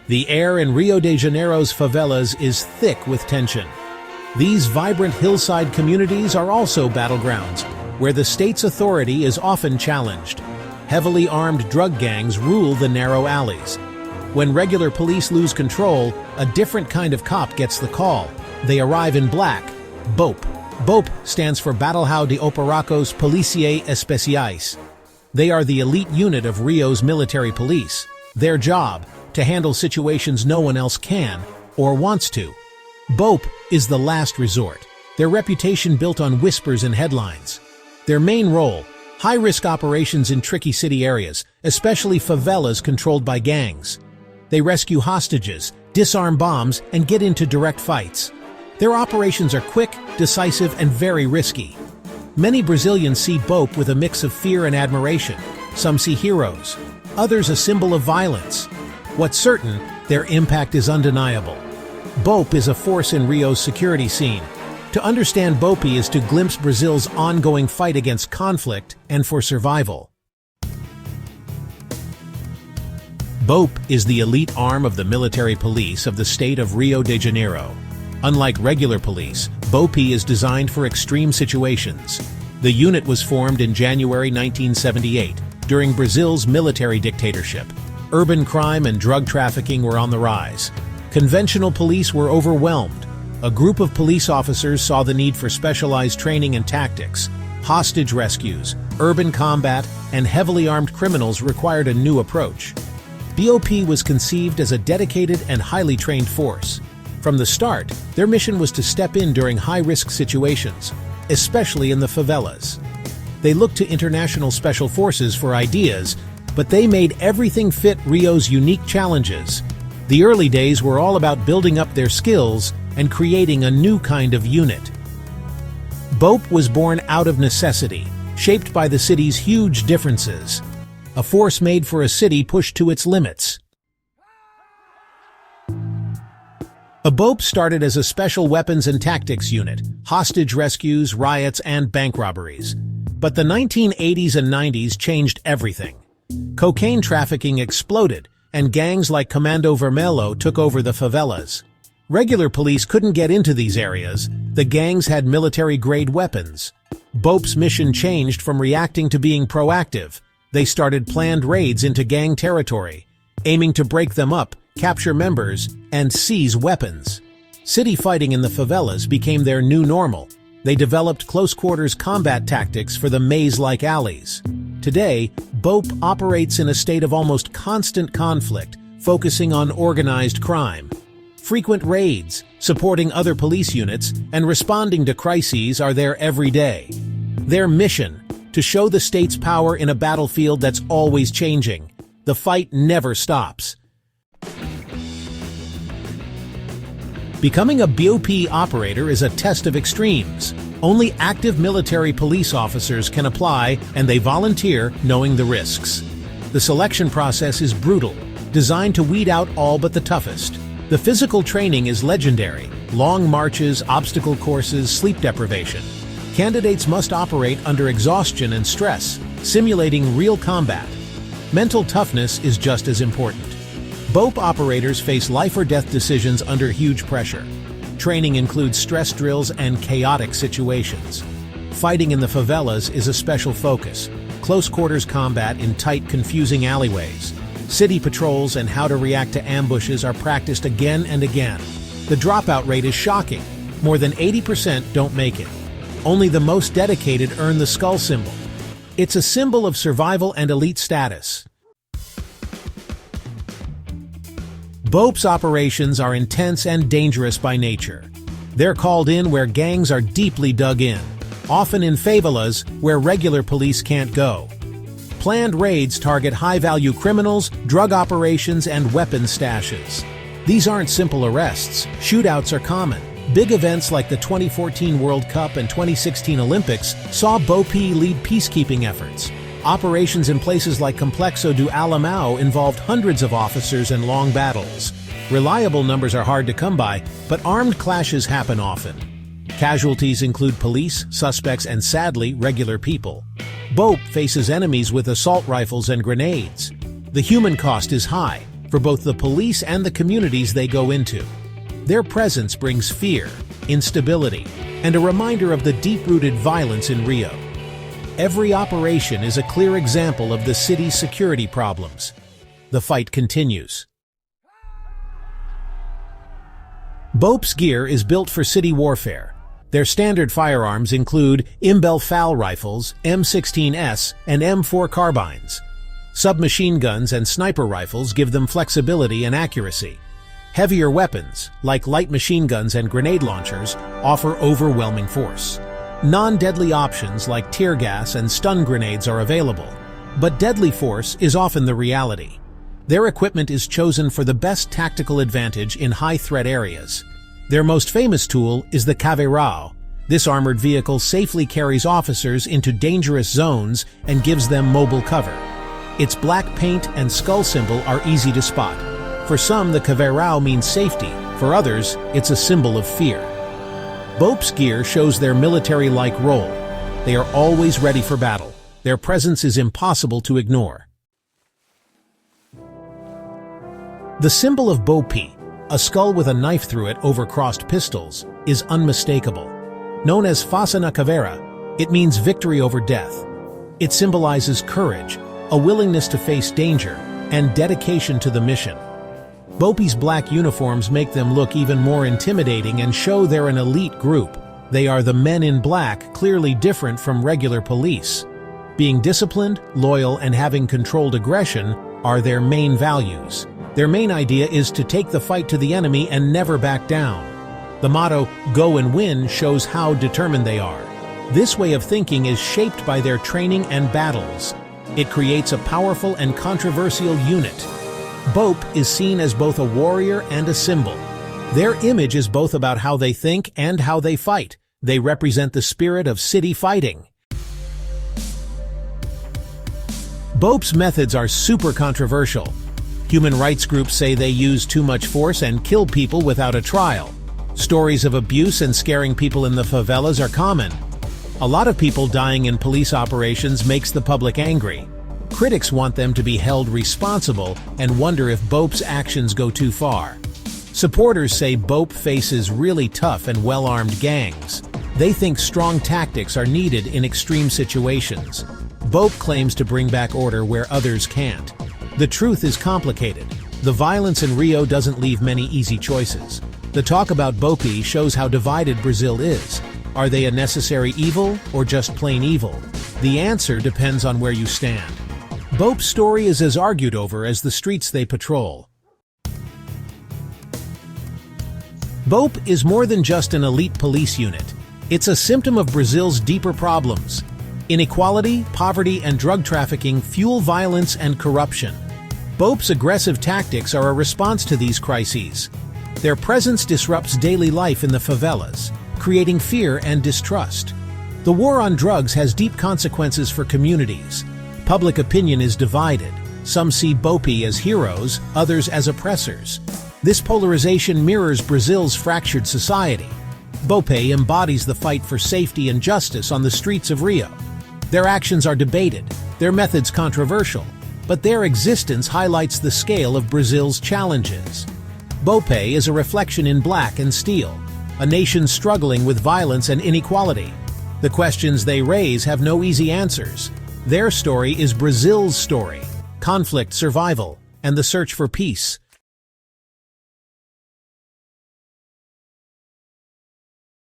The air in Rio de Janeiro's favelas is thick with tension. These vibrant hillside communities are also battlegrounds, where the state's authority is often challenged. Heavily armed drug gangs rule the narrow alleys. When regular police lose control, a different kind of cop gets the call. They arrive in black, BOPE. BOPE stands for Batalhão de Operacos Policiais Especiais. They are the elite unit of Rio's military police. Their job, to handle situations no one else can or wants to. BOPE is the last resort, their reputation built on whispers and headlines. Their main role, high-risk operations in tricky city areas, especially favelas controlled by gangs. They rescue hostages, disarm bombs, and get into direct fights. Their operations are quick, decisive, and very risky. Many Brazilians see BOPE with a mix of fear and admiration. Some see heroes, others a symbol of violence. What's certain, their impact is undeniable. BOPE is a force in Rio's security scene. To understand BOPE is to glimpse Brazil's ongoing fight against conflict and for survival. BOPE is the elite arm of the military police of the state of Rio de Janeiro. Unlike regular police, BOPE is designed for extreme situations. The unit was formed in January 1978, during Brazil's military dictatorship. Urban crime and drug trafficking were on the rise. Conventional police were overwhelmed. A group of police officers saw the need for specialized training and tactics. Hostage rescues, urban combat, and heavily armed criminals required a new approach. BOPE was conceived as a dedicated and highly trained force. From the start, their mission was to step in during high-risk situations, especially in the favelas. They looked to international special forces for ideas, but they made everything fit Rio's unique challenges. The early days were all about building up their skills and creating a new kind of unit. BOPE was born out of necessity, shaped by the city's huge differences. A force made for a city pushed to its limits. BOPE started as a special weapons and tactics unit, hostage rescues, riots, and bank robberies. But the 1980s and 90s changed everything. Cocaine trafficking exploded, and gangs like Comando Vermelho took over the favelas. Regular police couldn't get into these areas. The gangs had military-grade weapons. BOPE's mission changed from reacting to being proactive. They started planned raids into gang territory, aiming to break them up, capture members, and seize weapons. City fighting in the favelas became their new normal. They developed close-quarters combat tactics for the maze-like alleys. Today, BOPE operates in a state of almost constant conflict, focusing on organized crime. Frequent raids, supporting other police units, and responding to crises are there every day. Their mission, to show the state's power in a battlefield that's always changing. The fight never stops. Becoming a BOPE operator is a test of extremes. Only active military police officers can apply, and they volunteer knowing the risks. The selection process is brutal, designed to weed out all but the toughest. The physical training is legendary: long marches, obstacle courses, sleep deprivation. Candidates must operate under exhaustion and stress, simulating real combat. Mental toughness is just as important. BOPE operators face life-or-death decisions under huge pressure. Training includes stress drills and chaotic situations. Fighting in the favelas is a special focus. Close-quarters combat in tight, confusing alleyways. City patrols and how to react to ambushes are practiced again and again. The dropout rate is shocking. More than 80% don't make it. Only the most dedicated earn the skull symbol. It's a symbol of survival and elite status. BOPE's operations are intense and dangerous by nature. They're called in where gangs are deeply dug in, often in favelas where regular police can't go. Planned raids target high-value criminals, drug operations, and weapons stashes. These aren't simple arrests. Shootouts are common. Big events like the 2014 World Cup and 2016 Olympics saw BOPE lead peacekeeping efforts. Operations in places like Complexo do Alemão involved hundreds of officers and long battles. Reliable numbers are hard to come by, but armed clashes happen often. Casualties include police, suspects, and sadly, regular people. BOPE faces enemies with assault rifles and grenades. The human cost is high. for both the police and the communities they go into. Their presence brings fear, instability, and a reminder of the deep-rooted violence in Rio. Every operation is a clear example of the city's security problems. The fight continues. BOPE's gear is built for city warfare. Their standard firearms include Imbel FAL rifles, M16S, and M4 carbines. Submachine guns and sniper rifles give them flexibility and accuracy. Heavier weapons, like light machine guns and grenade launchers, offer overwhelming force. Non-deadly options like tear gas and stun grenades are available, but deadly force is often the reality. Their equipment is chosen for the best tactical advantage in high-threat areas. Their most famous tool is the Caveirão. This armored vehicle safely carries officers into dangerous zones and gives them mobile cover. Its black paint and skull symbol are easy to spot. For some, the Caveirão means safety. For others, it's a symbol of fear. BOPE's gear shows their military-like role. They are always ready for battle. Their presence is impossible to ignore. The symbol of BOPE, a skull with a knife through it over crossed pistols, is unmistakable. Known as Faça na Caveira, it means victory over death. It symbolizes courage, a willingness to face danger, and dedication to the mission. BOPE's black uniforms make them look even more intimidating and show they're an elite group. They are the men in black, clearly different from regular police. Being disciplined, loyal, and having controlled aggression are their main values. Their main idea is to take the fight to the enemy and never back down. The motto, "Go and win," shows how determined they are. This way of thinking is shaped by their training and battles. It creates a powerful and controversial unit. BOPE is seen as both a warrior and a symbol. Their image is both about how they think and how they fight. They represent the spirit of city fighting. BOPE's methods are super controversial. Human rights groups say they use too much force and kill people without a trial. Stories of abuse and scaring people in the favelas are common. A lot of people dying in police operations makes the public angry. Critics want them to be held responsible and wonder if BOPE's actions go too far. Supporters say BOPE faces really tough and well-armed gangs. They think strong tactics are needed in extreme situations. BOPE claims to bring back order where others can't. The truth is complicated. The violence in Rio doesn't leave many easy choices. The talk about BOPE shows how divided Brazil is. Are they a necessary evil or just plain evil? The answer depends on where you stand. BOPE's story is as argued over as the streets they patrol. BOPE is more than just an elite police unit. It's a symptom of Brazil's deeper problems. Inequality, poverty, and drug trafficking fuel violence and corruption. BOPE's aggressive tactics are a response to these crises. Their presence disrupts daily life in the favelas, creating fear and distrust. The war on drugs has deep consequences for communities. Public opinion is divided. Some see BOPE as heroes, others as oppressors. This polarization mirrors Brazil's fractured society. BOPE embodies the fight for safety and justice on the streets of Rio. Their actions are debated, their methods controversial, but their existence highlights the scale of Brazil's challenges. BOPE is a reflection in black and steel, a nation struggling with violence and inequality. The questions they raise have no easy answers. Their story is Brazil's story, conflict, survival, and the search for peace.